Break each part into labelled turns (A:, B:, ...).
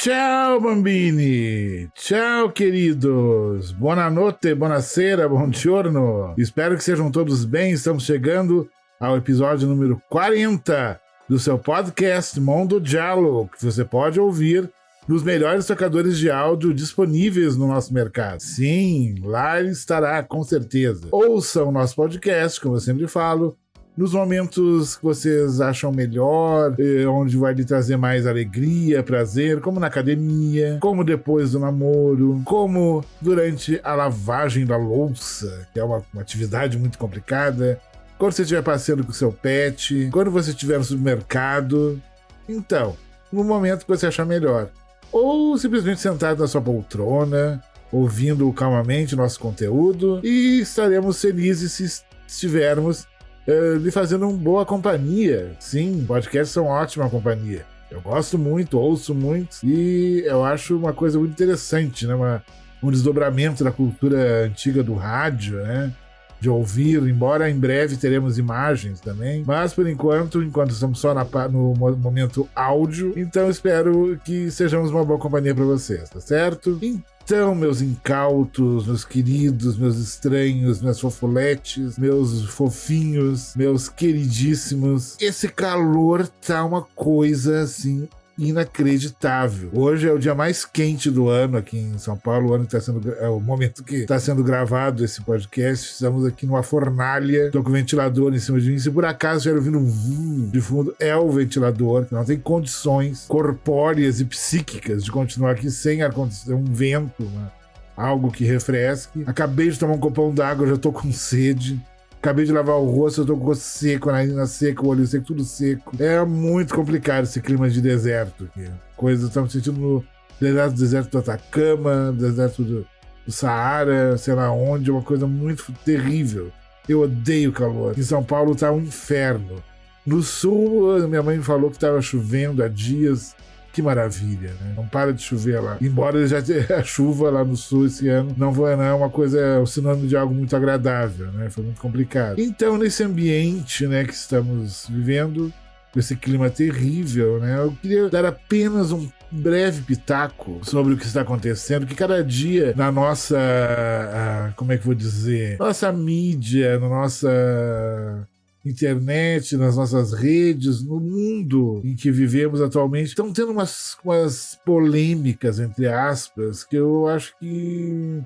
A: Ciao bambini, ciao queridos, buonanotte, buonasera, buongiorno. Espero que sejam todos bem. Estamos chegando ao episódio número 40 do seu podcast Mondo Giallo, que você pode ouvir nos melhores tocadores de áudio disponíveis no nosso mercado. Sim, lá ele estará com certeza. Ouçam o nosso podcast, como eu sempre falo, nos momentos que vocês acham melhor, onde vai lhe trazer mais alegria, prazer, como na academia, como depois do namoro, como durante a lavagem da louça, que é uma atividade muito complicada, quando você estiver passeando com o seu pet, quando você estiver no supermercado. Então, no momento que você achar melhor. Ou simplesmente sentado na sua poltrona, ouvindo calmamente nosso conteúdo, e estaremos felizes se estivermos lhe fazendo uma boa companhia. Sim, podcasts são ótima companhia. Eu gosto muito, ouço muito, e eu acho uma coisa muito interessante, né? Um desdobramento da cultura antiga do rádio, né? De ouvir, embora em breve teremos imagens também, mas por enquanto estamos só no momento áudio, então espero que sejamos uma boa companhia para vocês, tá certo? Então, meus incautos, meus queridos, meus estranhos, meus fofoletes, meus fofinhos, meus queridíssimos, esse calor tá uma coisa assim inacreditável. Hoje é o dia mais quente do ano aqui em São Paulo. O ano que é o momento que está sendo gravado esse podcast. Estamos aqui numa fornalha, tô com o ventilador em cima de mim. Se por acaso estiver ouvindo um de fundo, é o ventilador, que não tem condições corpóreas e psíquicas de continuar aqui sem ar-condicionado, um vento, né? Algo que refresque. Acabei de tomar um copão d'água, já tô com sede. Acabei de lavar o rosto, eu tô com o rosto seco, a narina seca, o olho seco, tudo seco. É muito complicado esse clima de deserto aqui. Estamos sentindo no deserto do Atacama, deserto do Saara, sei lá onde, uma coisa muito terrível. Eu odeio calor. Em São Paulo tá um inferno. No sul, minha mãe me falou que tava chovendo há dias. Que maravilha, né? Não para de chover lá. Embora já tenha a chuva lá no sul esse ano, não é uma coisa, um sinônimo de algo muito agradável, né? Foi muito complicado. Então, nesse ambiente, né, que estamos vivendo, com esse clima terrível, né? Eu queria dar apenas um breve pitaco sobre o que está acontecendo, que cada dia na nossa, como é que eu vou dizer? Nossa mídia, na nossa internet, nas nossas redes, no mundo em que vivemos atualmente, estão tendo umas polêmicas, entre aspas, que eu acho que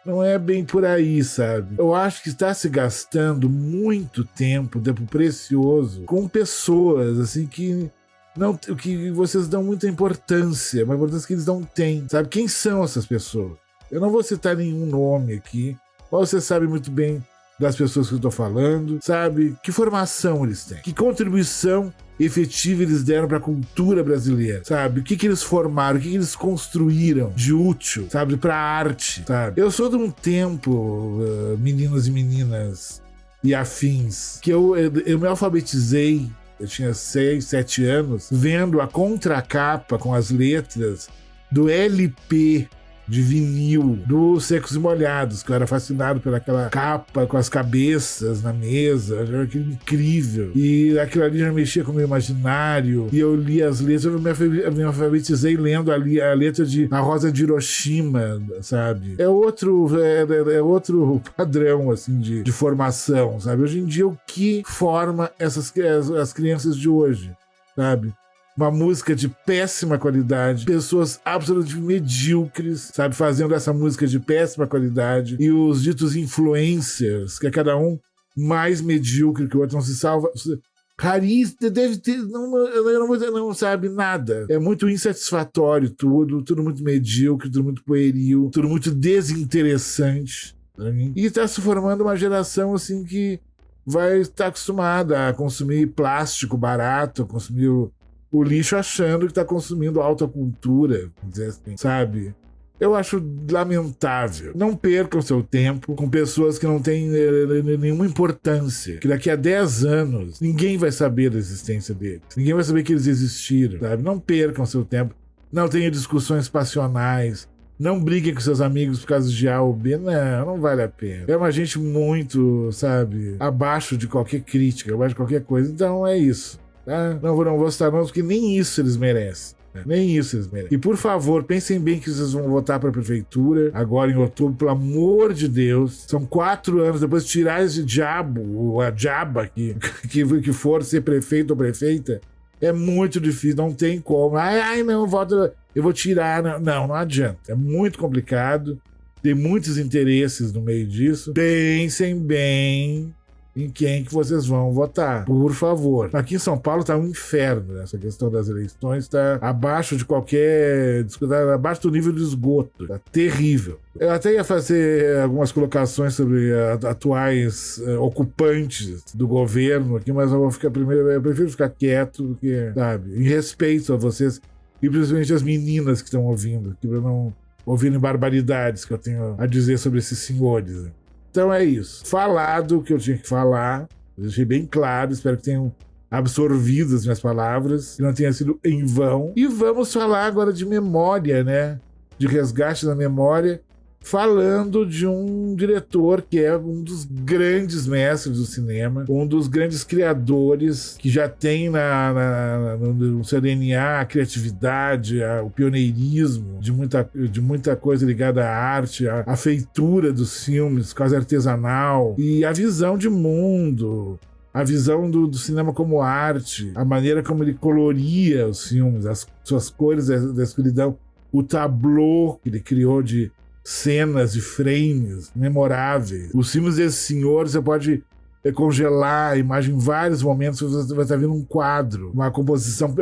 A: não é bem por aí, sabe? Eu acho que está se gastando muito tempo precioso com pessoas, assim, que vocês dão muita importância, uma importância que eles não têm, sabe? Quem são essas pessoas? Eu não vou citar nenhum nome aqui, mas você sabe muito bem das pessoas que eu tô falando, sabe? Que formação eles têm? Que contribuição efetiva eles deram para a cultura brasileira, sabe? O que eles formaram, o que eles construíram de útil, sabe? Para a arte, sabe? Eu sou de um tempo, meninos e meninas e afins, que eu me alfabetizei. Eu tinha 6, 7 anos, vendo a contracapa com as letras do LP de vinil dos Secos e Molhados, que eu era fascinado pelaquela capa com as cabeças na mesa, era aquilo incrível, e aquilo ali já mexia com o meu imaginário, e eu li as letras. Eu me alfabetizei lendo ali a letra de A Rosa de Hiroshima, sabe? É outro padrão, assim, de formação, sabe? Hoje em dia, o que forma as crianças de hoje, sabe? Uma música de péssima qualidade, pessoas absolutamente medíocres, sabe, fazendo essa música de péssima qualidade, e os ditos influencers, que é cada um mais medíocre que o outro, não se salva. Raríssimo, deve ter, não sabe nada. É muito insatisfatório tudo muito medíocre, tudo muito pueril, tudo muito desinteressante. E tá se formando uma geração assim que vai estar acostumada a consumir plástico barato, consumir o lixo, achando que está consumindo alta cultura, dizer assim, sabe? Eu acho lamentável. Não percam seu tempo com pessoas que não têm nenhuma importância, que daqui a 10 anos ninguém vai saber da existência deles, ninguém vai saber que eles existiram, sabe? Não percam seu tempo, não tenham discussões passionais, não briguem com seus amigos por causa de A ou B, não vale a pena. É uma gente muito, sabe, abaixo de qualquer crítica, abaixo de qualquer coisa. Então é isso. Tá? Não vou citar nomes, porque nem isso eles merecem. Nem isso eles merecem. E por favor, pensem bem que vocês vão votar para a prefeitura agora em outubro, pelo amor de Deus. São 4 anos depois de tirar esse diabo, a diaba que for ser prefeito ou prefeita. É muito difícil, não tem como. Ai, não, voto, eu vou tirar. Não adianta. É muito complicado. Tem muitos interesses no meio disso. Pensem bem em quem que vocês vão votar, por favor. Aqui em São Paulo tá um inferno, né? Essa questão das eleições tá abaixo de qualquer... abaixo do nível de esgoto. Tá terrível. Eu até ia fazer algumas colocações sobre atuais ocupantes do governo aqui, mas eu prefiro ficar quieto, porque, sabe, em respeito a vocês, e principalmente as meninas que estão ouvindo, aqui, para não ouvirem barbaridades que eu tenho a dizer sobre esses senhores, né? Então é isso. Falado o que eu tinha que falar. Eu deixei bem claro. Espero que tenham absorvido as minhas palavras. Que não tenha sido em vão. E vamos falar agora de memória, né? De resgate da memória. Falando de um diretor que é um dos grandes mestres do cinema, um dos grandes criadores, que já tem no seu DNA a criatividade, o pioneirismo de muita coisa ligada à arte, a feitura dos filmes, quase artesanal, e a visão de mundo, a visão do cinema como arte, a maneira como ele coloria os filmes, as suas cores da escuridão, o tablô que ele criou de cenas e frames memoráveis. Os filmes desse senhor, você pode congelar a imagem em vários momentos, você vai estar vendo um quadro, uma composição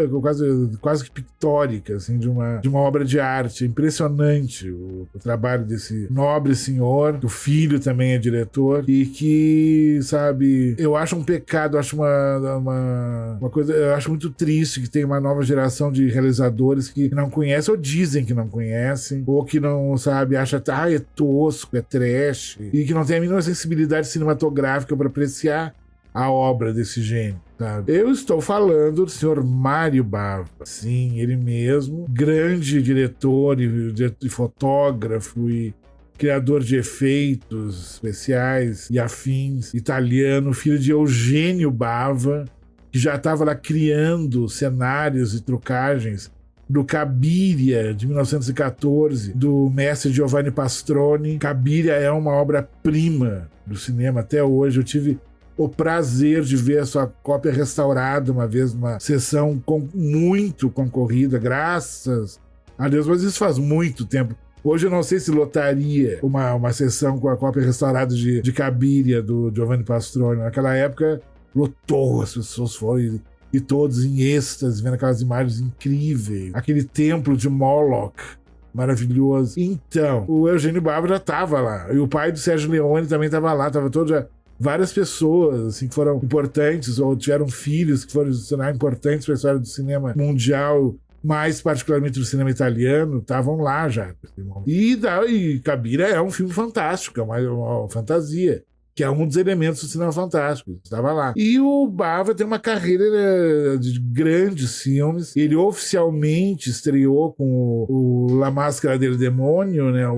A: quase que pictórica, assim, de uma obra de arte. É impressionante o trabalho desse nobre senhor. O filho também é diretor, e que, sabe, eu acho um pecado, eu acho uma coisa, eu acho muito triste que tem uma nova geração de realizadores que não conhecem, ou dizem que não conhecem, ou que não, sabe, acha, é tosco, é trash, e que não tem a mínima sensibilidade cinematográfica para apreciar a obra desse gênio, sabe? Eu estou falando do senhor Mário Bava. Sim, ele mesmo, grande diretor e fotógrafo e criador de efeitos especiais e afins, italiano, filho de Eugênio Bava, que já estava lá criando cenários e trucagens do Cabiria, de 1914, do mestre Giovanni Pastrone. Cabiria é uma obra-prima do cinema até hoje. Eu tive o prazer de ver a sua cópia restaurada uma vez numa sessão muito concorrida, graças a Deus, mas isso faz muito tempo. Hoje eu não sei se lotaria uma sessão com a cópia restaurada de Cabiria, do Giovanni Pastrone. Naquela época, lotou, as pessoas foram e todos em êxtase, vendo aquelas imagens incríveis. Aquele templo de Moloch, maravilhoso. Então, o Eugênio Bava já estava lá. E o pai do Sérgio Leone também estava lá. Tava várias pessoas assim, que foram importantes, ou tiveram filhos que foram importantes para a história do cinema mundial, mais particularmente do cinema italiano, estavam lá já. E Cabiria é um filme fantástico, é uma fantasia, que é um dos elementos do cinema fantástico. Estava lá. E o Bava tem uma carreira de grandes filmes. Ele oficialmente estreou com o La Máscara del Demônio, né?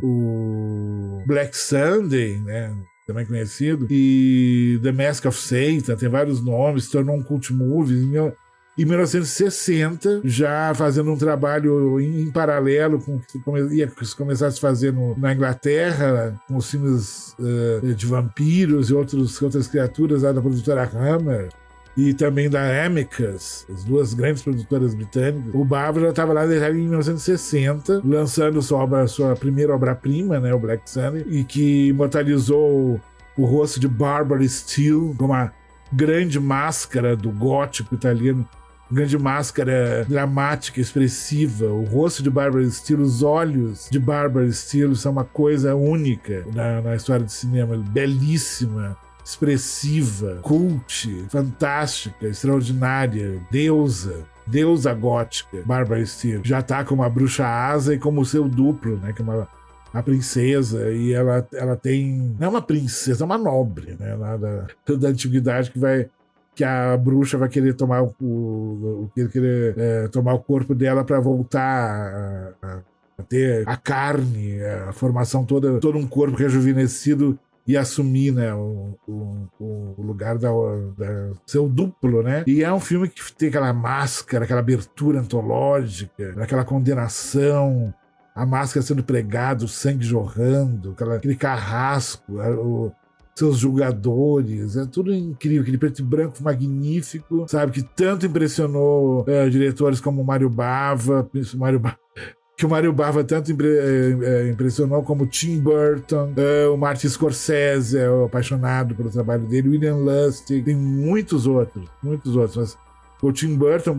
A: O Black Sunday, né? Também conhecido. E The Mask of Satan, tem vários nomes, se tornou um cult movie. Em 1960, já fazendo um trabalho em paralelo com o que ia começar a se fazer na Inglaterra, com os filmes de vampiros e outras criaturas lá da produtora Hammer, e também da Amicus, as duas grandes produtoras britânicas. O Bava já estava lá em 1960, lançando sua primeira obra-prima, né, o Black Sunday, e que imortalizou o rosto de Barbara Steele como uma grande máscara do gótico italiano, grande máscara dramática, expressiva. O rosto de Barbara Steele, os olhos de Barbara Steele são uma coisa única na história do cinema, belíssima, expressiva, cult, fantástica, extraordinária, deusa gótica. Barbara Steele já tá como a bruxa asa e como o seu duplo, né, que é a princesa, e ela tem, não é uma princesa, é uma nobre, né, lá da antiguidade, que a bruxa vai querer tomar tomar o corpo dela para voltar a ter a carne, a formação toda, todo um corpo rejuvenescido e assumir, né, o lugar da seu duplo, né? E é um filme que tem aquela máscara, aquela abertura antológica, aquela condenação, a máscara sendo pregada, o sangue jorrando, aquele carrasco, seus julgadores, é tudo incrível, aquele preto e branco magnífico, sabe, que tanto impressionou diretores como Mário Bava, que o Mário Bava tanto impressionou como Tim Burton, o Martin Scorsese é apaixonado pelo trabalho dele, William Lustig, tem muitos outros, mas o Tim Burton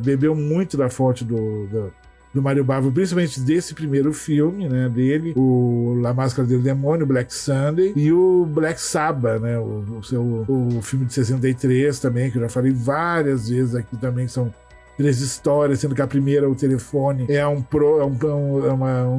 A: bebeu muito da fonte do Mário Bava, principalmente desse primeiro filme, né, dele, o La Máscara del Demônio, Black Sunday, e o Black Sabbath, né, o filme de 63 também, que eu já falei várias vezes aqui também, que são 3 histórias, sendo que a primeira, o telefone, é um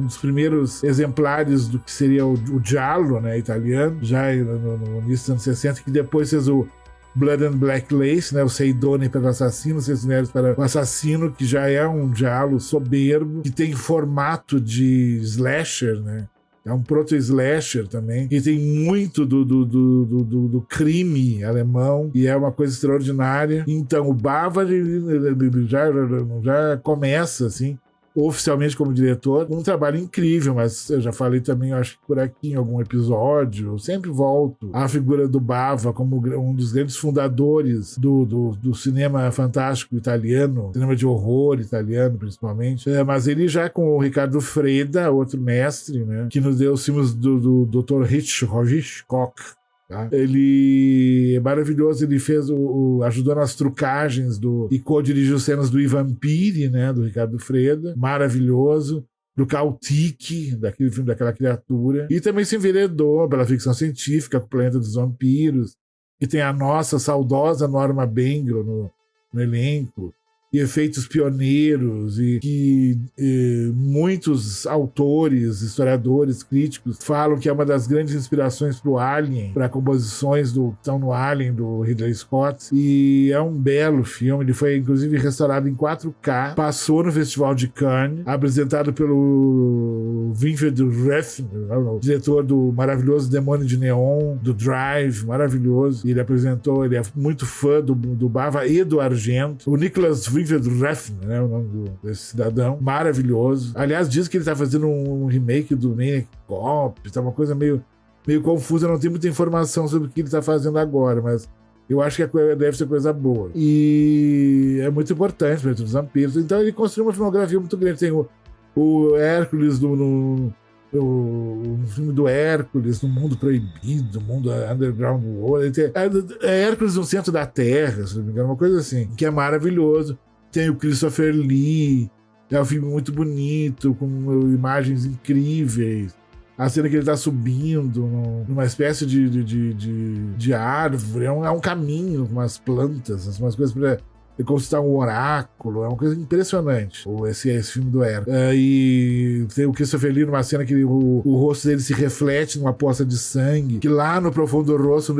A: dos primeiros exemplares do que seria o giallo, né, italiano, já no início dos anos 60, que depois fez o Blood and Black Lace, né, o Sei Donne para o Assassino, Seis Mulheres para o Assassino, que já é um giallo soberbo, que tem formato de slasher, né? É um proto-slasher também, que tem muito do crime alemão, e é uma coisa extraordinária. Então, o Bava ele já começa, assim, oficialmente como diretor, um trabalho incrível, mas eu já falei também, acho que por aqui em algum episódio, eu sempre volto à figura do Bava como um dos grandes fundadores do cinema fantástico italiano, cinema de horror italiano, principalmente. Mas ele já com o Ricardo Freda, outro mestre, né, que nos deu os filmes do Dr. Hitchcock. Tá? Ele é maravilhoso, ele fez ajudou nas trucagens e co-dirigiu cenas do Ivan Piri, né, do Ricardo Freda, maravilhoso, do Kautik, daquele filme daquela criatura, e também se enveredou pela ficção científica, com o Planeta dos Vampiros, que tem a nossa saudosa Norma Bengel no elenco, e efeitos pioneiros, e que muitos autores, historiadores, críticos falam que é uma das grandes inspirações para o Alien, para composições que estão no Alien do Ridley Scott, e é um belo filme. Ele foi inclusive restaurado em 4K, passou no Festival de Cannes, apresentado pelo Winfried Refn, diretor do maravilhoso Demônio de Neon, do Drive, maravilhoso. Ele é muito fã do Bava e do Argento. O Nicholas Winfried Refn, né, o nome desse cidadão, maravilhoso. Aliás, diz que ele tá fazendo um remake do Maniac Cop, tá uma coisa meio confusa, não tem muita informação sobre o que ele tá fazendo agora, mas eu acho que deve ser coisa boa. E é muito importante para os vampiros. Então ele construiu uma filmografia muito grande. Tem o Hércules no filme do Hércules, no Mundo Proibido, no Mundo Underground World. É Hércules no Centro da Terra, se não me engano, uma coisa assim, que é maravilhoso. Tem o Christopher Lee, é um filme muito bonito, com imagens incríveis. A cena que ele tá subindo numa espécie de árvore, é um caminho com umas plantas, umas coisas para consultar um oráculo, é uma coisa impressionante esse filme do Hércules. E tem o Christopher Lee numa cena que o rosto dele se reflete numa poça de sangue, que lá no Profundo Rosso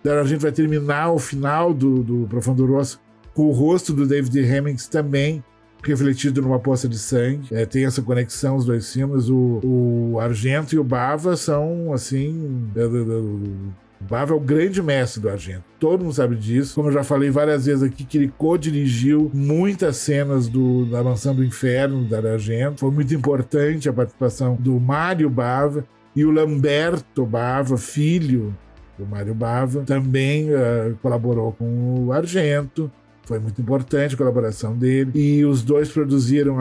A: a gente vai terminar o final do Profundo Rosso com o rosto do David Hemmings também refletido numa poça de sangue. Tem essa conexão, os dois filmes. O Argento e o Bava são, assim... O Bava é o grande mestre do Argento. Todo mundo sabe disso. Como eu já falei várias vezes aqui, que ele co-dirigiu muitas cenas da Mansão do Inferno, da Argento. Foi muito importante a participação do Mário Bava. E o Lamberto Bava, filho do Mário Bava, também colaborou com o Argento. Foi muito importante a colaboração dele. E os dois produziram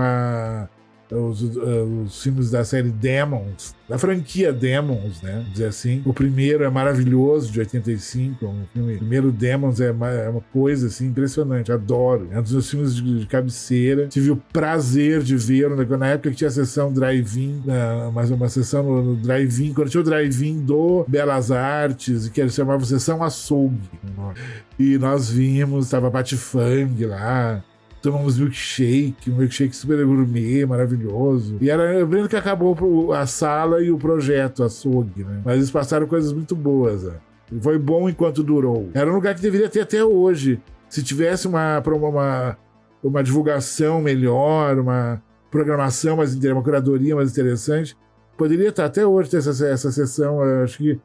A: os filmes da série Demons, da franquia Demons, né? Dizer assim. O primeiro é maravilhoso, de 85. O primeiro Demons é uma coisa assim impressionante. Adoro. É um dos meus filmes de cabeceira. Tive o prazer de ver na época que tinha a sessão drive-in, mas uma sessão no drive-in, quando tinha o drive-in do Belas Artes, que ele chamava Sessão Açougue. E nós vimos, estava Patifang lá. Tomamos um milkshake super gourmet, maravilhoso. E eu lembro que acabou a sala e o projeto açougue, né? Mas eles passaram coisas muito boas, né? E foi bom enquanto durou. Era um lugar que deveria ter até hoje. Se tivesse uma divulgação melhor, uma programação mais interessante, uma curadoria mais interessante, poderia estar até hoje ter essa sessão. Acho que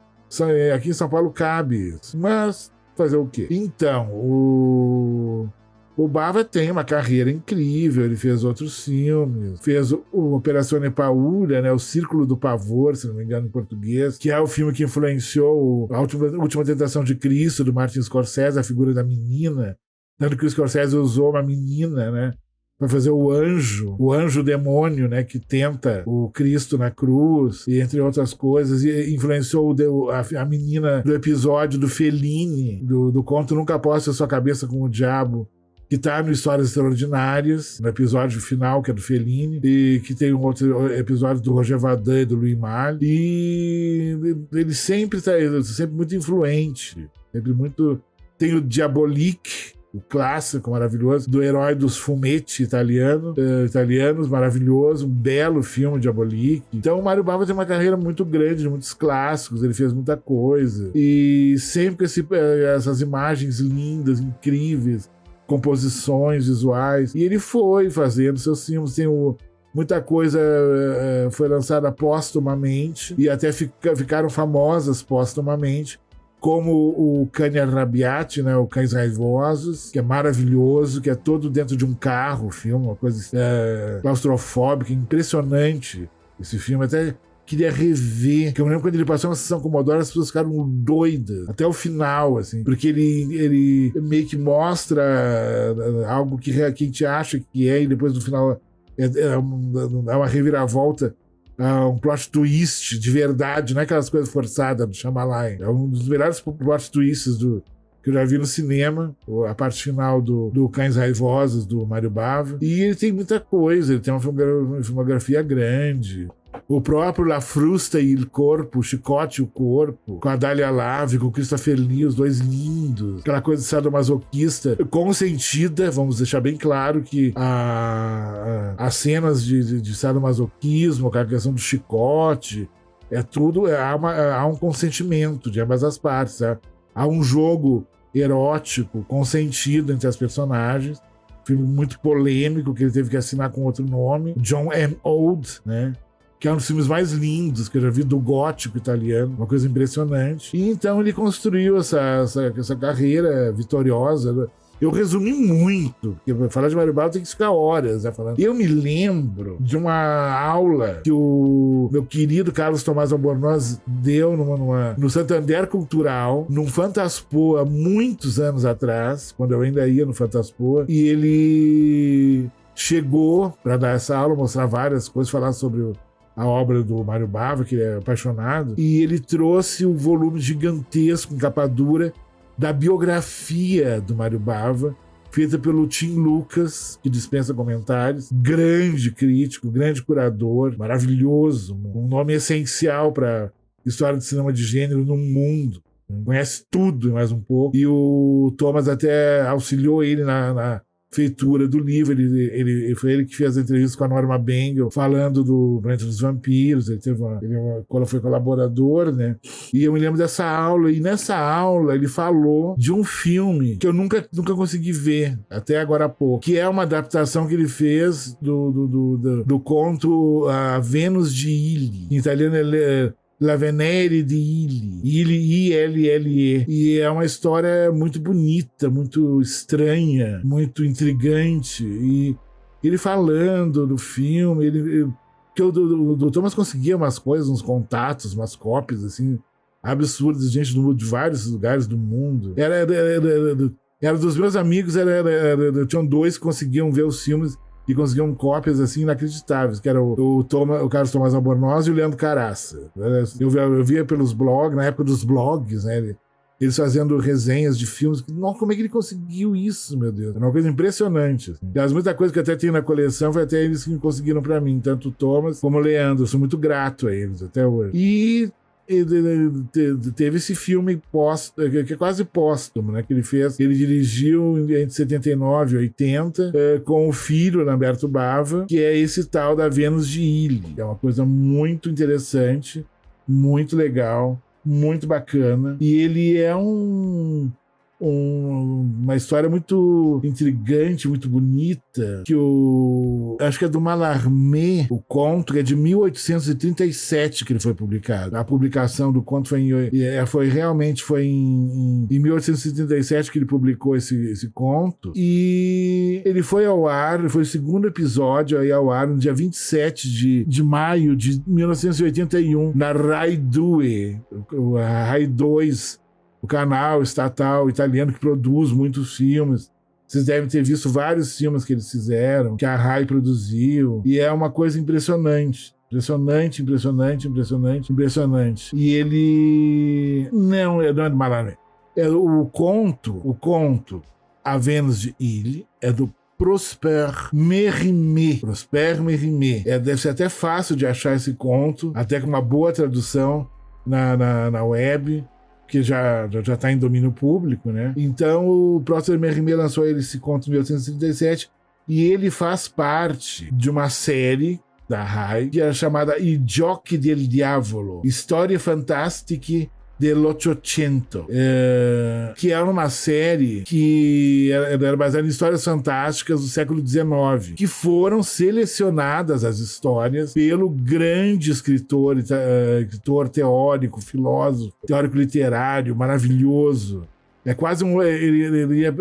A: Aqui em São Paulo cabe isso. Mas fazer o quê? Então, o Bava tem uma carreira incrível, ele fez outros filmes, fez o Operação Paúlia, né, o Círculo do Pavor, se não me engano em português, que é o filme que influenciou a Última Tentação de Cristo, do Martin Scorsese, a figura da menina, tanto que o Scorsese usou uma menina, né, para fazer o anjo demônio, né, que tenta o Cristo na cruz, e entre outras coisas, e influenciou a menina do episódio do Fellini, do conto Nunca Poste a Sua Cabeça com o Diabo, que tá no Histórias Extraordinárias, no episódio final, que é do Fellini, e que tem um outro episódio do Roger Vadim e do Louis Malle, e ele sempre muito influente, sempre muito... Tem o Diabolique, o clássico maravilhoso, do herói dos fumetti italianos, maravilhoso, um belo filme, Diabolique. Então o Mário Bava tem uma carreira muito grande, de muitos clássicos, ele fez muita coisa, e sempre com essas imagens lindas, incríveis, composições visuais, e ele foi fazendo seus filmes. Tem muita coisa foi lançada póstumamente e até ficaram famosas póstumamente, como o Cani Arrabbiati, né, o Cães Raivosos, que é maravilhoso, que é todo dentro de um carro, o filme, uma coisa claustrofóbica, impressionante esse filme. Até queria rever, que eu me lembro quando ele passou na sessão Commodore, as pessoas ficaram doidas, até o final, assim, porque ele meio que mostra algo que a gente acha que é, e depois no final é uma reviravolta, um plot twist de verdade, não é aquelas coisas forçadas do Shyamalan. É um dos melhores plot twists que eu já vi no cinema, a parte final do Cães Raivosos, do Mário Bava. E ele tem muita coisa, ele tem uma filmografia grande. O próprio La Frusta e il Corpo, o Chicote e o Corpo, com a Dália Lave, com o Christopher Lee, os dois lindos. Aquela coisa de sadomasoquista, consentida, vamos deixar bem claro que as cenas de sadomasoquismo, com a questão do chicote, há um consentimento de ambas as partes. Há um jogo erótico consentido entre as personagens. Filme muito polêmico, que ele teve que assinar com outro nome, John M. Old, né? Que é um dos filmes mais lindos que eu já vi, do gótico italiano, uma coisa impressionante. E então ele construiu essa carreira vitoriosa. Eu resumi muito, porque falar de Mário Bava tem que ficar horas, né, falando. Eu me lembro de uma aula que o meu querido Carlos Tomás Albornoz deu no Santander Cultural, num Fantaspoa, muitos anos atrás, quando eu ainda ia no Fantaspoa, e ele chegou para dar essa aula, mostrar várias coisas, falar sobre a obra do Mário Bava, que ele é apaixonado, e ele trouxe um volume gigantesco, em capa dura, da biografia do Mário Bava, feita pelo Tim Lucas, que dispensa comentários, grande crítico, grande curador, maravilhoso, um nome essencial para história de cinema de gênero no mundo, conhece tudo e mais um pouco, e o Thomas até auxiliou ele na feitura do livro. Foi ele que fez a entrevista com a Norma Bengel, falando do Planeta dos Vampiros. Ele foi colaborador, né? E eu me lembro dessa aula, e nessa aula ele falou de um filme que eu nunca consegui ver, até agora há pouco, que é uma adaptação que ele fez do conto A Vênus de Ili. Em italiano é La Venere di Ili, I-L-L-E. E é uma história muito bonita, muito estranha, muito intrigante. E ele falando do filme, que o Thomas conseguia umas coisas, uns contatos, umas cópias, assim, absurdas, gente de vários lugares do mundo. Era dos meus amigos, tinham dois que conseguiam ver os filmes e conseguiam cópias assim inacreditáveis, que era o Carlos Tomás Albornoz e o Leandro Caraça. Eu via pelos blogs, na época dos blogs, né? Eles fazendo resenhas de filmes. Nossa, como é que ele conseguiu isso, meu Deus? É uma coisa impressionante. Assim. Aliás, muita coisa que eu até tenho na coleção foi até eles que conseguiram pra mim, tanto o Thomas como o Leandro. Eu sou muito grato a eles até hoje. E teve esse filme que é quase póstumo, né, que ele fez. Ele dirigiu entre 79 e 80 com o filho, Lamberto Bava, que é esse tal da Vênus de Ili. É uma coisa muito interessante, muito legal, muito bacana. E ele é um uma história muito intrigante, muito bonita, que acho que é do Mallarmé, o conto, que é de 1837 que ele foi publicado. A publicação do conto foi em 1837 que ele publicou esse conto, e ele foi ao ar, foi o segundo episódio aí ao ar no dia 27 de maio de 1981, na Rai 2, a Rai 2, o canal estatal italiano que produz muitos filmes. Vocês devem ter visto vários filmes que eles fizeram, que a Rai produziu, e é uma coisa impressionante. Impressionante. E ele... Não é do Mallarmé. O conto A Vênus de Illy é do Prosper Mérimée. Deve ser até fácil de achar esse conto, até com uma boa tradução na web, que já está em domínio público, né? Então o Prosper Mérimée lançou esse conto em 1837, e ele faz parte de uma série da Rai, que é chamada I Giochi del Diavolo, Storie Fantastiche dell'Ottocento, que é uma série que era baseada em histórias fantásticas do século XIX, que foram selecionadas as histórias pelo grande escritor teórico, filósofo, teórico literário, maravilhoso. É quase ele ia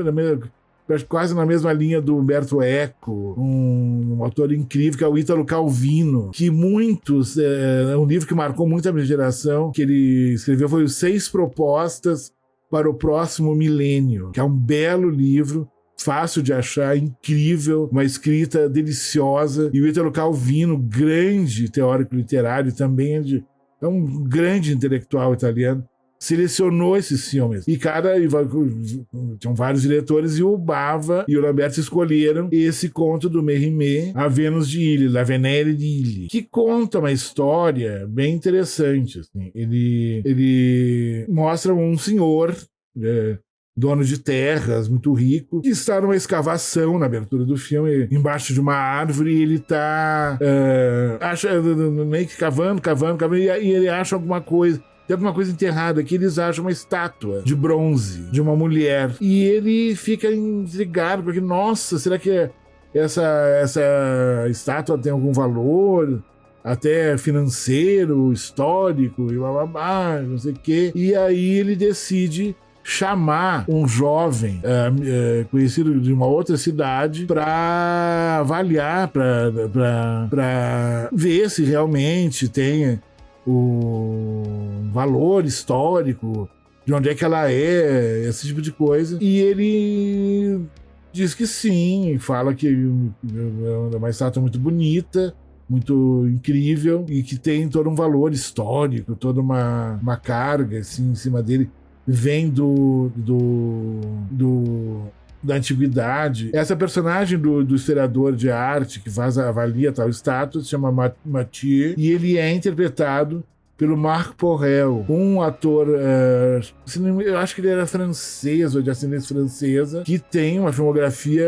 A: quase na mesma linha do Umberto Eco, um autor incrível, que é o Ítalo Calvino, que é um livro que marcou muito a minha geração, que ele escreveu, foi os 6 Propostas para o Próximo Milênio, que é um belo livro, fácil de achar, incrível, uma escrita deliciosa. E o Ítalo Calvino, grande teórico literário, também é um grande intelectual italiano, selecionou esses filmes. Tinham vários diretores, e o Bava e o Lamberto escolheram esse conto do Mérimée, A Vênus de Illy, La Venere di Illy, que conta uma história bem interessante. Assim. Ele mostra um senhor, dono de terras, muito rico, que está numa escavação na abertura do filme, embaixo de uma árvore, e ele está meio que cavando, e ele acha alguma coisa. Tem alguma coisa enterrada aqui, eles acham uma estátua de bronze de uma mulher. E ele fica intrigado, porque, nossa, será que essa estátua tem algum valor? Até financeiro, histórico, e blá, não sei o quê. E aí ele decide chamar um jovem conhecido de uma outra cidade para avaliar, para ver se realmente tem o valor histórico, de onde é que ela é, esse tipo de coisa. E ele diz que sim, fala que é uma estátua muito bonita, muito incrível, e que tem todo um valor histórico, toda uma carga assim, em cima dele, vem da antiguidade. Essa personagem do historiador de arte que avalia tal estátua se chama Mathieu, e ele é interpretado pelo Marc Porel, um ator, eu acho que ele era francês ou de ascendência francesa, que tem uma filmografia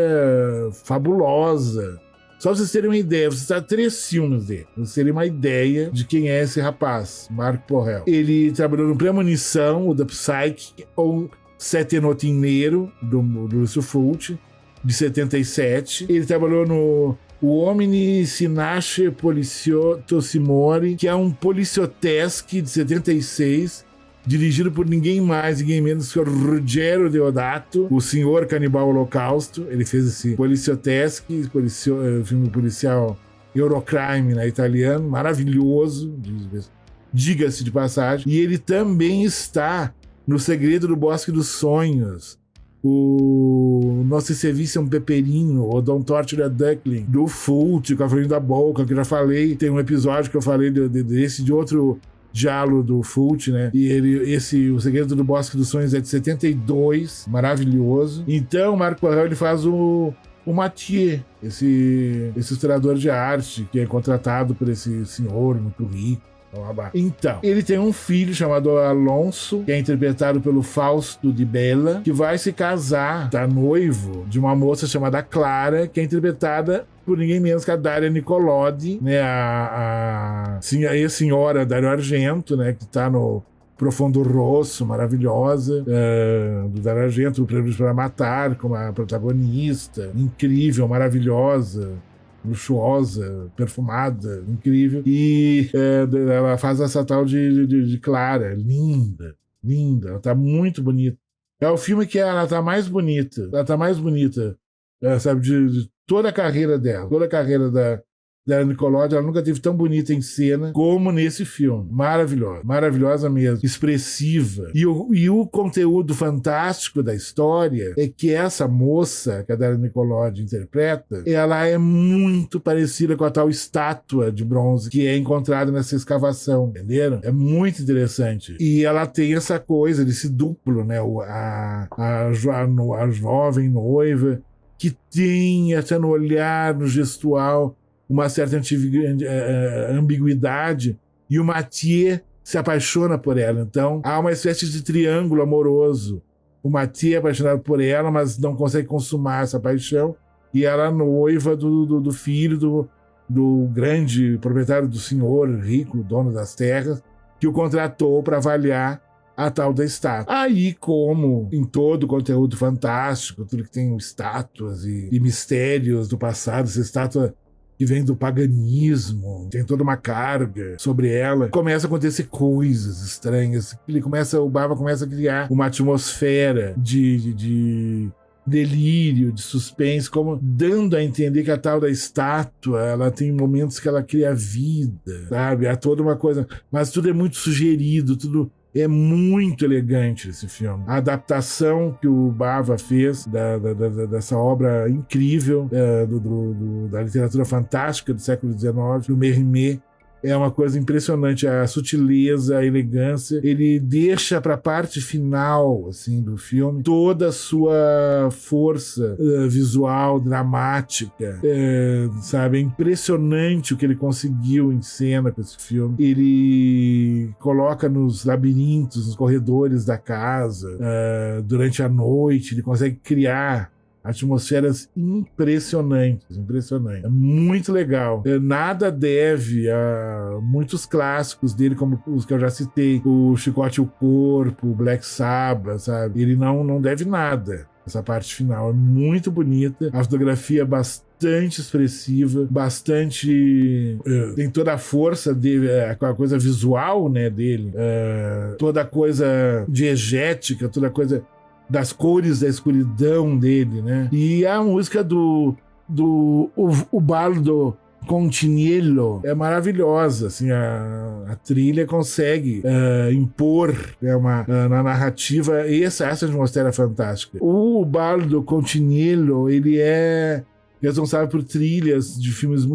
A: fabulosa. Só pra vocês terem uma ideia, vocês têm 3 filmes dele, pra vocês terem uma ideia de quem é esse rapaz, Marc Porel. Ele trabalhou no Premonição, o The Psyche, ou Sette Notti in Nero, do Lúcio Fulci, de 77. Ele trabalhou no O Uomini si nasce Poliziotto si muore, que é um policiotesque de 76, dirigido por ninguém mais, ninguém menos que o Ruggero Deodato, o Senhor Canibal Holocausto. Ele fez esse policiotesque, filme policial Eurocrime, né, italiano, maravilhoso, diga-se de passagem. E ele também está no Segredo do Bosque dos Sonhos, o Nosso Serviço é um Peperino, o Don't Torture a Duckling, do Fulci, com a Flor da Boca, que eu já falei. Tem um episódio que eu falei de outro diálogo do Fulci, né? E o Segredo do Bosque dos Sonhos é de 72, maravilhoso. Então, o Marc Porel, ele faz o Mathieu, esse historiador de arte, que é contratado por esse senhor muito rico. Então, ele tem um filho chamado Alonso, que é interpretado pelo Fausto Di Bella, que vai se casar, tá noivo de uma moça chamada Clara, que é interpretada por ninguém menos que a Daria Nicolodi, né, a senhora Dario Argento, né, que tá no Profundo Rosso, maravilhosa, do Dario Argento, o Prelúdio para Matar, como a protagonista, incrível, maravilhosa, luxuosa, perfumada, incrível. E ela faz essa tal de Clara, linda, ela tá muito bonita. É o filme que ela tá mais bonita, sabe, de toda a carreira dela, toda a carreira da Nicole, ela nunca teve tão bonita em cena como nesse filme. Maravilhosa mesmo, expressiva. E o conteúdo fantástico da história é que essa moça que a Daria Nicolodi interpreta, ela é muito parecida com a tal estátua de bronze que é encontrada nessa escavação, entenderam? É muito interessante. E ela tem essa coisa desse duplo, né? A jovem noiva que tem até no olhar, no gestual, uma certa ambiguidade, e o Mathieu se apaixona por ela. Então, há uma espécie de triângulo amoroso. O Mathieu é apaixonado por ela, mas não consegue consumar essa paixão, e ela é noiva do filho do grande proprietário, do senhor rico, dono das terras, que o contratou para avaliar a tal da estátua. Aí, como em todo o conteúdo fantástico, tudo que tem estátuas e mistérios do passado, essa estátua que vem do paganismo, tem toda uma carga sobre ela, começa a acontecer coisas estranhas. O Bava começa a criar uma atmosfera de delírio, de suspense, como dando a entender que a tal da estátua, ela tem momentos que ela cria vida, sabe? Há toda uma coisa, mas tudo é muito sugerido, tudo é muito elegante esse filme. A adaptação que o Bava fez dessa obra incrível da literatura fantástica do século XIX, do Mérimée, é uma coisa impressionante, a sutileza, a elegância. Ele deixa para a parte final assim, do filme toda a sua força visual, dramática, sabe? É impressionante o que ele conseguiu em cena com esse filme. Ele coloca nos labirintos, nos corredores da casa, durante a noite, ele consegue criar atmosferas impressionantes. É muito legal. Nada deve a muitos clássicos dele, como os que eu já citei, o Chicote e o Corpo, o Black Sabbath, sabe? Ele não deve nada. Essa parte final é muito bonita, a fotografia é bastante expressiva, bastante... tem toda a força dele, a coisa visual, né, dele, toda a coisa diegética, toda a coisa das cores da escuridão dele, né? E a música do Ubaldo Continiello é maravilhosa, assim, a trilha consegue impor na narrativa essa atmosfera fantástica. O Ubaldo Continiello, ele é responsável por trilhas de filmes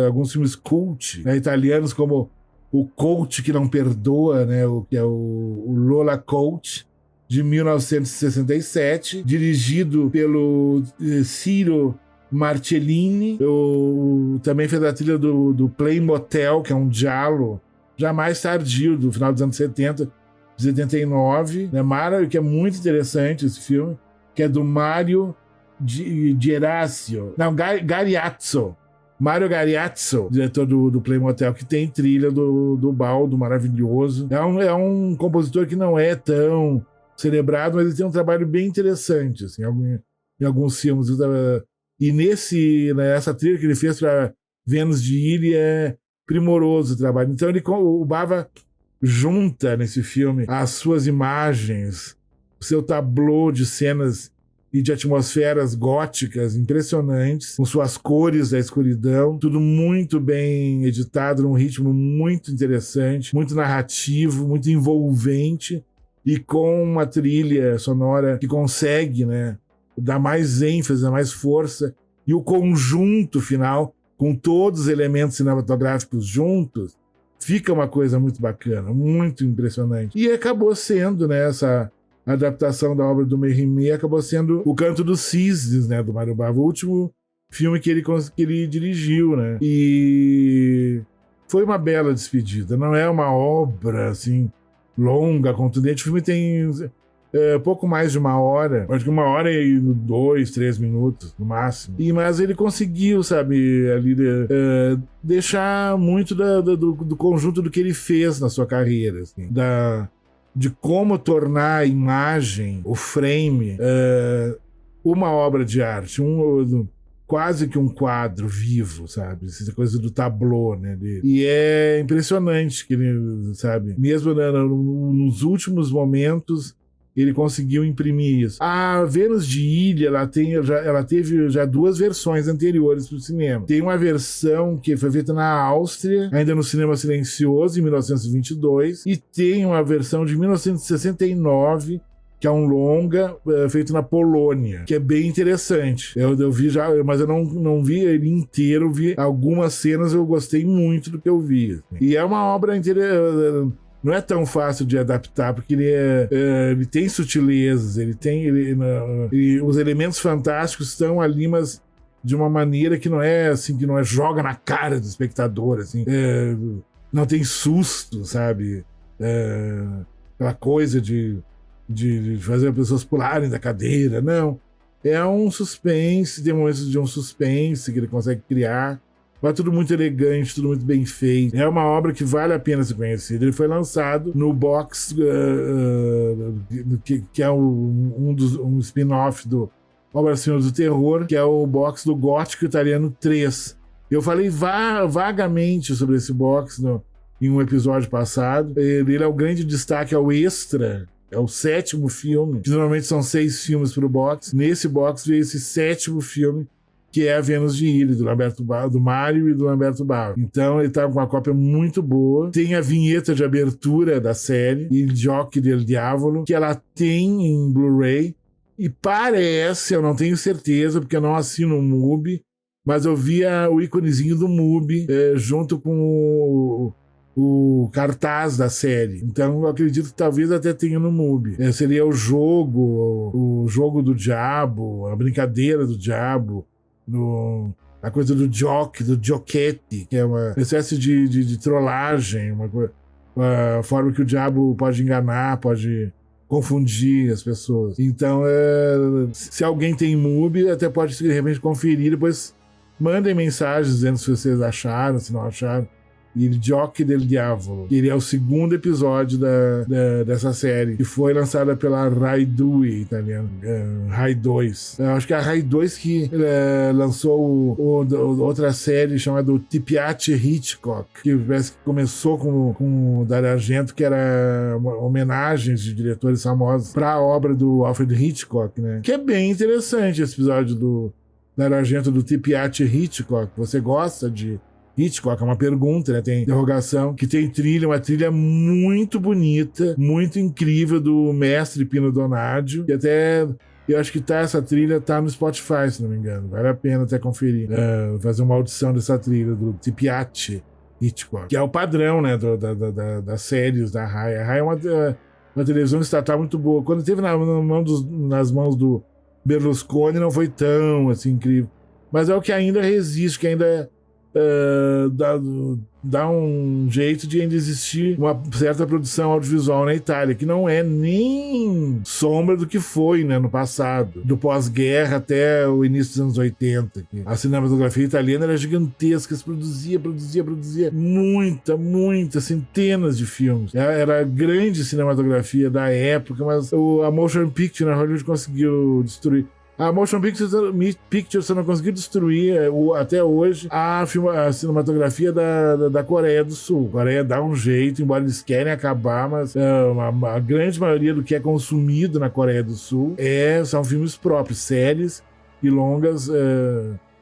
A: alguns filmes cult, né, italianos, como o Coach que Não Perdoa, né, que é o Lola Coach, de 1967, dirigido pelo Ciro Marcellini. Também fez a trilha do Play Motel, que é um giallo já mais tardio, do final dos anos 70, de 79, né? Que é muito interessante esse filme, que é do Mario Geracio. Não, Gariazzo. Mario Gariazzo, diretor do Play Motel, que tem trilha do Baldo, maravilhoso. É um compositor que não é tão celebrado, mas ele tem um trabalho bem interessante, assim, em alguns filmes. E nessa trilha que ele fez para Vênus de Ilha é primoroso o trabalho. Então o Bava junta nesse filme as suas imagens, o seu tablô de cenas e de atmosferas góticas impressionantes, com suas cores da escuridão, tudo muito bem editado, num ritmo muito interessante, muito narrativo, muito envolvente, e com uma trilha sonora que consegue, né, dar mais ênfase, dar mais força, e o conjunto final, com todos os elementos cinematográficos juntos, fica uma coisa muito bacana, muito impressionante. E acabou sendo, né, essa adaptação da obra do Mérimée, acabou sendo O Canto dos Cisnes, né, do Mário Bava, o último filme que ele dirigiu, né, e foi uma bela despedida. Não é uma obra, assim, longa, contundente. O filme tem pouco mais de 1 hora, acho que 1 hora e 2, 3 minutos no máximo. Mas ele conseguiu, sabe, ali deixar muito do conjunto do que ele fez na sua carreira, assim, de como tornar a imagem, o frame, uma obra de arte, quase que um quadro vivo, sabe? Essa coisa do tablô, né? E é impressionante que ele, sabe? Mesmo nos últimos momentos, ele conseguiu imprimir isso. A Vênus de Ilha, ela teve já 2 versões anteriores para o cinema. Tem uma versão que foi feita na Áustria, ainda no Cinema Silencioso, em 1922, e tem uma versão de 1969, que é um longa feito na Polônia, que é bem interessante. Eu vi já, mas eu não vi ele inteiro, vi algumas cenas, eu gostei muito do que eu vi. Assim. E é uma obra interessante. Não é tão fácil de adaptar, porque ele tem sutilezas, os elementos fantásticos estão ali, mas de uma maneira que não é assim, que não é joga na cara do espectador, assim, não tem susto, sabe? Aquela coisa de fazer as pessoas pularem da cadeira, não. É um suspense, tem momentos de um suspense que ele consegue criar. Mas tudo muito elegante, tudo muito bem feito. É uma obra que vale a pena ser conhecida. Ele foi lançado no box, que é um spin-off do Obra Senhor do Terror, que é o box do Gótico Italiano 3. Eu falei vagamente sobre esse box em um episódio passado. Ele é o grande destaque, é o extra. É o 7º filme, que normalmente são 6 filmes pro box. Nesse box veio esse 7º filme, que é a Vênus de Ilha, do Mário e do Lamberto Bava. Então ele tá com uma cópia muito boa. Tem a vinheta de abertura da série, Il Gioco del Diavolo, que ela tem em Blu-ray. E parece, eu não tenho certeza, porque eu não assino o MUBI, mas eu vi o íconezinho do MUBI junto com o cartaz da série. Então eu acredito que talvez até tenha no MUBI. Seria o jogo do diabo, a brincadeira do diabo, a coisa do giochetti, que é uma espécie de trollagem, uma forma que o diabo pode enganar, pode confundir as pessoas. Então, se alguém tem MUBI, até pode de repente conferir, depois mandem mensagens dizendo se vocês acharam, se não acharam. Il Gioco del Diavolo. Ele é o 2º episódio dessa série, que foi lançada pela Rai 2 italiana. Rai 2. Eu acho que é a Rai 2 que lançou outra série chamada Ti Piace Hitchcock, que parece que começou com o Dario Argento, que era homenagens de diretores famosos para a obra do Alfred Hitchcock, né? Que é bem interessante esse episódio do Dario Argento, do Ti Piace Hitchcock. Você gosta de Hitchcock? É uma pergunta, né? Tem interrogação, que tem uma trilha muito bonita, muito incrível do mestre Pino Donaggio, que até eu acho que essa trilha tá no Spotify, se não me engano. Vale a pena até conferir. Fazer uma audição dessa trilha do Ti Piace Hitchcock, que é o padrão, né, das séries da Rai. A Rai é uma televisão estatal muito boa. Quando teve nas mãos do Berlusconi, não foi tão assim incrível. Mas é o que ainda resiste, que ainda dá um jeito de ainda existir uma certa produção audiovisual na Itália, que não é nem sombra do que foi, né, no passado, do pós-guerra até o início dos anos 80. A cinematografia italiana era gigantesca, produzia muitas, centenas de filmes. Era a grande cinematografia da época, mas a Motion Picture na Hollywood conseguiu destruir. A Motion Picture só não conseguiu destruir até hoje a cinematografia da Coreia do Sul. A Coreia dá um jeito, embora eles querem acabar, mas a grande maioria do que é consumido na Coreia do Sul são filmes próprios, séries e longas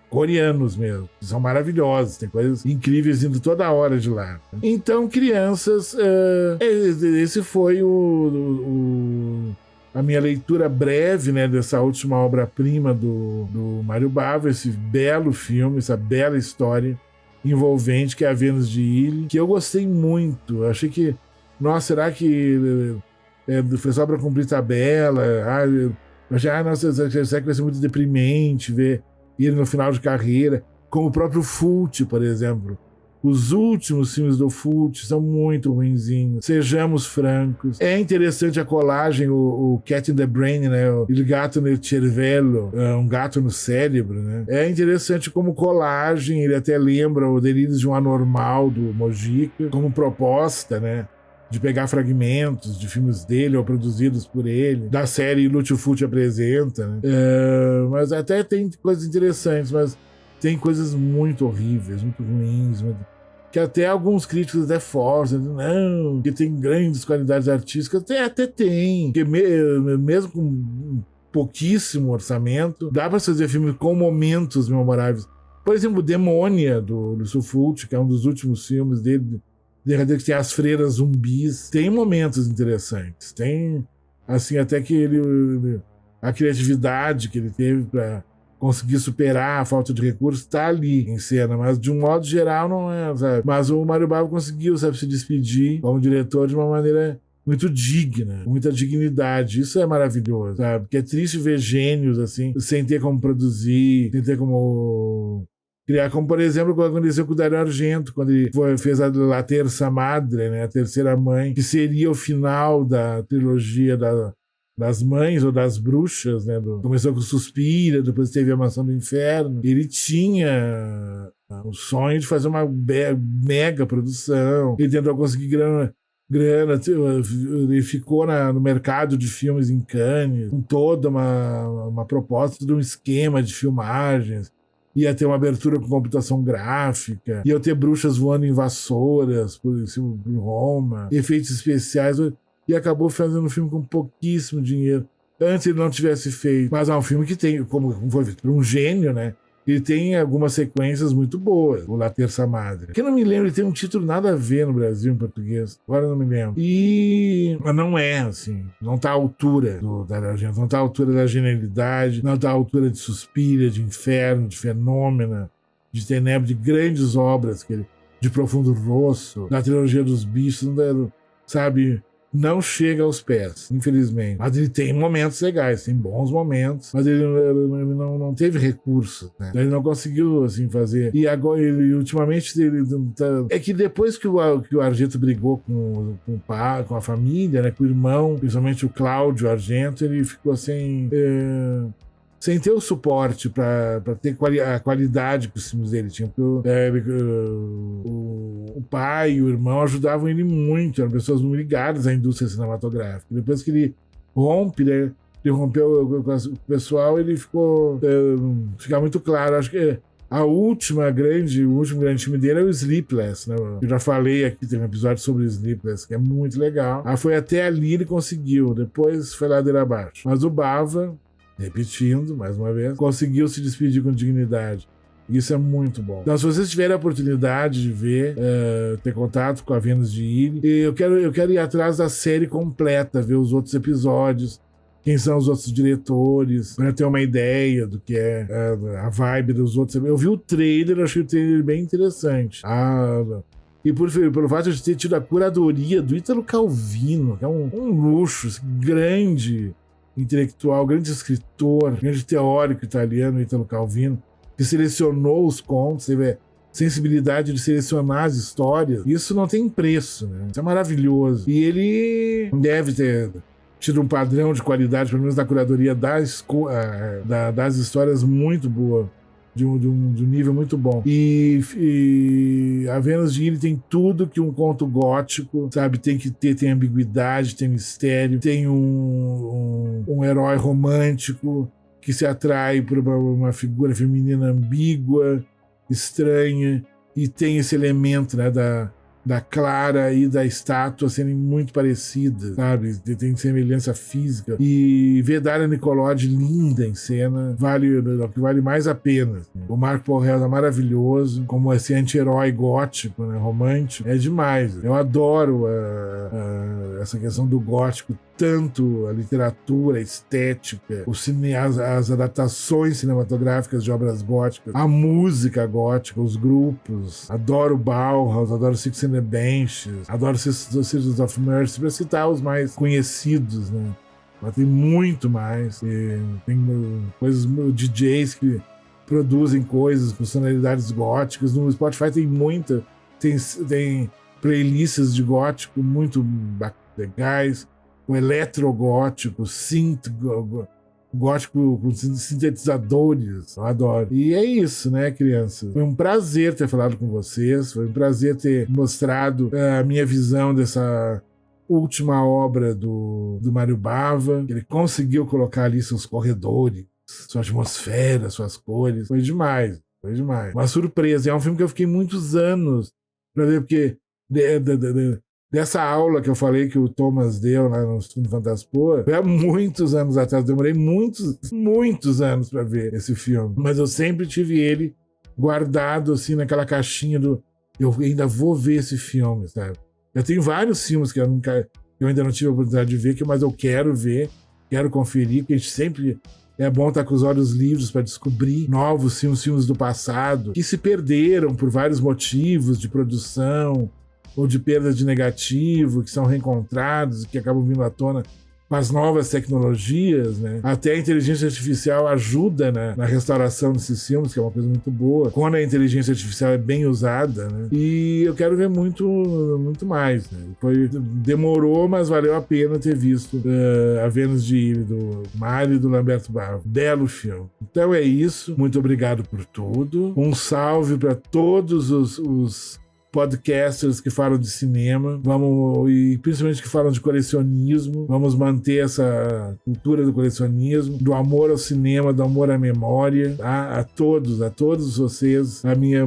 A: coreanos mesmo. São maravilhosos, tem coisas incríveis indo toda hora de lá. Então, crianças, esse foi a minha leitura breve, né, dessa última obra-prima do Mário Bava, esse belo filme, essa bela história envolvente que é a Vênus de Ilha, que eu gostei muito. Eu achei que, nossa, será que foi só para cumprir tabela? Eu achei, nossa, será que vai ser muito deprimente ver ele no final de carreira? Como o próprio Fulci, por exemplo. Os últimos filmes do Fulci são muito ruinzinhos, sejamos francos. É interessante a colagem, o Cat in the Brain, né? O Il gatto nel cervello, um gato no cérebro, né? É interessante como colagem, ele até lembra o Delírios de um Anormal do Mojica, como proposta, né? De pegar fragmentos de filmes dele ou produzidos por ele, da série Lúcio Fulci apresenta, né? Mas até tem coisas interessantes, mas tem coisas muito horríveis, muito ruins, que até alguns críticos até forçam, não, que tem grandes qualidades artísticas, até tem, que mesmo com pouquíssimo orçamento, dá para fazer filmes com momentos memoráveis. Por exemplo, Demônia, do Lúcio Fulci, que é um dos últimos filmes dele, que tem as freiras zumbis, tem momentos interessantes, tem, assim, até que a criatividade que ele teve para conseguir superar a falta de recursos está ali em cena, mas de um modo geral não é, sabe? Mas o Mário Bava conseguiu, sabe, se despedir como diretor de uma maneira muito digna, com muita dignidade. Isso é maravilhoso, sabe? Porque é triste ver gênios assim, sem ter como produzir, sem ter como criar, como por exemplo o que aconteceu com o Dario Argento, quando ele fez a La Terza Madre, né, a Terceira Mãe, que seria o final da trilogia das mães ou das bruxas, né? Começou com Suspira, depois teve A Mansão do Inferno. Ele tinha o sonho de fazer uma mega produção. Ele tentou conseguir grana. Ele ficou no mercado de filmes em Cannes, com toda uma proposta de um esquema de filmagens. Ia ter uma abertura com computação gráfica, ia ter bruxas voando em vassouras por Roma, efeitos especiais. E acabou fazendo um filme com pouquíssimo dinheiro. Antes ele não tivesse feito. Mas é um filme que tem, como foi feito por um gênio, né? Ele tem algumas sequências muito boas. O La Terza Madre. Que eu não me lembro, ele tem um título nada a ver no Brasil, em português. Agora eu não me lembro. Mas não é, assim. Não tá à altura do Dario Argento. Não tá à altura da genialidade. Não tá à altura de Suspira, de Inferno, de Fenômena, de Tenebra, de grandes obras. De Profundo Rosso, da trilogia dos bichos. Sabe? Não chega aos pés, infelizmente. Mas ele tem momentos legais, tem bons momentos, mas ele não teve recursos, né? Ele não conseguiu, assim, fazer. E agora, ultimamente, é que depois que o Argento brigou com o pai, com a família, né, com o irmão, principalmente o Cláudio Argento, ele ficou sem ter o suporte para ter a qualidade que os filmes dele tinham. O pai e o irmão ajudavam ele muito, eram pessoas muito ligadas à indústria cinematográfica. Depois que ele rompe, né, ele rompeu com o pessoal, ele fica muito claro. Acho que o último grande filme dele é o Sleepless, né? Eu já falei aqui, tem um episódio sobre o Sleepless, que é muito legal. Foi até ali ele conseguiu, depois foi ladeira abaixo. Mas o Bava, repetindo, mais uma vez, conseguiu se despedir com dignidade. Isso é muito bom. Então, se vocês tiverem a oportunidade de ver, ter contato com a Vênus de Ilha, eu quero ir atrás da série completa, ver os outros episódios, quem são os outros diretores, para ter uma ideia do que é a vibe dos outros. Eu vi o trailer, achei o trailer bem interessante. E pelo fato de ter tido a curadoria do Ítalo Calvino, que é um luxo, grande intelectual, grande escritor, grande teórico italiano, Ítalo Calvino, que selecionou os contos, teve a sensibilidade de selecionar as histórias. Isso não tem preço, né? Isso é maravilhoso. E ele deve ter tido um padrão de qualidade, pelo menos na curadoria das histórias, muito boa. De um nível muito bom. E a Vênus de Ilha tem tudo que um conto gótico, sabe, tem que ter. Tem ambiguidade, tem mistério, tem um herói romântico que se atrai por uma figura feminina ambígua, estranha, e tem esse elemento, né, da Clara e da estátua serem muito parecidas, sabe? Tem semelhança física. E ver Daria Nicolodi linda em cena vale mais a pena. O Marco Porrel é maravilhoso, como esse anti-herói gótico, né, romântico. É demais. Eu adoro essa questão do gótico, tanto a literatura, a estética, as adaptações cinematográficas de obras góticas, a música gótica, os grupos. Adoro Bauhaus, adoro Six and the Benches, adoro Sisters of Mercy, para citar os mais conhecidos, né? Mas tem muito mais. Tem coisas, DJs que produzem coisas com sonoridades góticas. No Spotify tem muita tem playlists de gótico muito legais, o eletrogótico, gótico com sintetizadores, eu adoro. E é isso, né, crianças? Foi um prazer ter falado com vocês, foi um prazer ter mostrado a minha visão dessa última obra do Mário Bava. Ele conseguiu colocar ali seus corredores, sua atmosfera, suas cores. Foi demais, foi demais. Uma surpresa. É um filme que eu fiquei muitos anos pra ver, porque dessa aula que eu falei que o Thomas deu lá no Fundo Fantaspoa, foi há muitos anos atrás. Demorei muitos anos pra ver esse filme. Mas eu sempre tive ele guardado assim naquela caixinha do... Eu ainda vou ver esse filme, sabe? Eu tenho vários filmes que eu ainda não tive a oportunidade de ver, mas eu quero ver, quero conferir, porque a gente sempre... É bom estar com os olhos livres para descobrir novos filmes do passado que se perderam por vários motivos de produção ou de perda de negativo, que são reencontrados e que acabam vindo à tona com as novas tecnologias, né? Até a inteligência artificial ajuda, né, na restauração desses filmes, que é uma coisa muito boa, quando a inteligência artificial é bem usada, né? E eu quero ver muito mais, né? Demorou, mas valeu a pena ter visto A Vênus de Ilha, do Mário e do Lamberto Bava. Belo filme. Então é isso. Muito obrigado por tudo. Um salve para todos os podcasters que falam de cinema, e principalmente que falam de colecionismo. Vamos manter essa cultura do colecionismo, do amor ao cinema, do amor à memória, tá? A todos vocês, a minha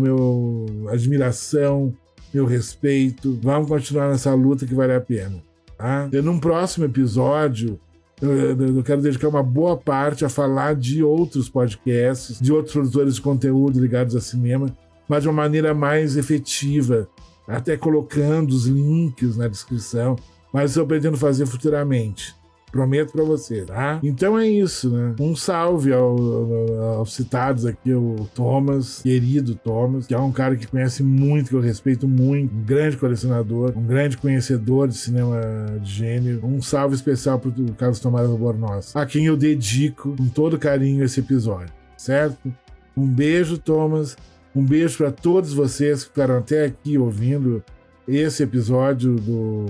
A: admiração, meu respeito. Vamos continuar nessa luta que vale a pena, tá? E num próximo episódio eu quero dedicar uma boa parte a falar de outros podcasts, de outros produtores de conteúdo ligados a cinema, mas de uma maneira mais efetiva, até colocando os links na descrição, mas isso eu pretendo fazer futuramente. Prometo pra você, tá? Então é isso, né? Um salve aos citados aqui, o Thomas, querido Thomas, que é um cara que conhece muito, que eu respeito muito, um grande colecionador, um grande conhecedor de cinema de gênero. Um salve especial pro Carlos Tomás Albornoz, a quem eu dedico com todo carinho esse episódio, certo? Um beijo, Thomas. Um beijo para todos vocês que ficaram até aqui ouvindo esse episódio do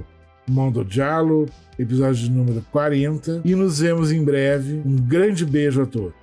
A: Mondo Giallo, episódio número 40. E nos vemos em breve. Um grande beijo a todos.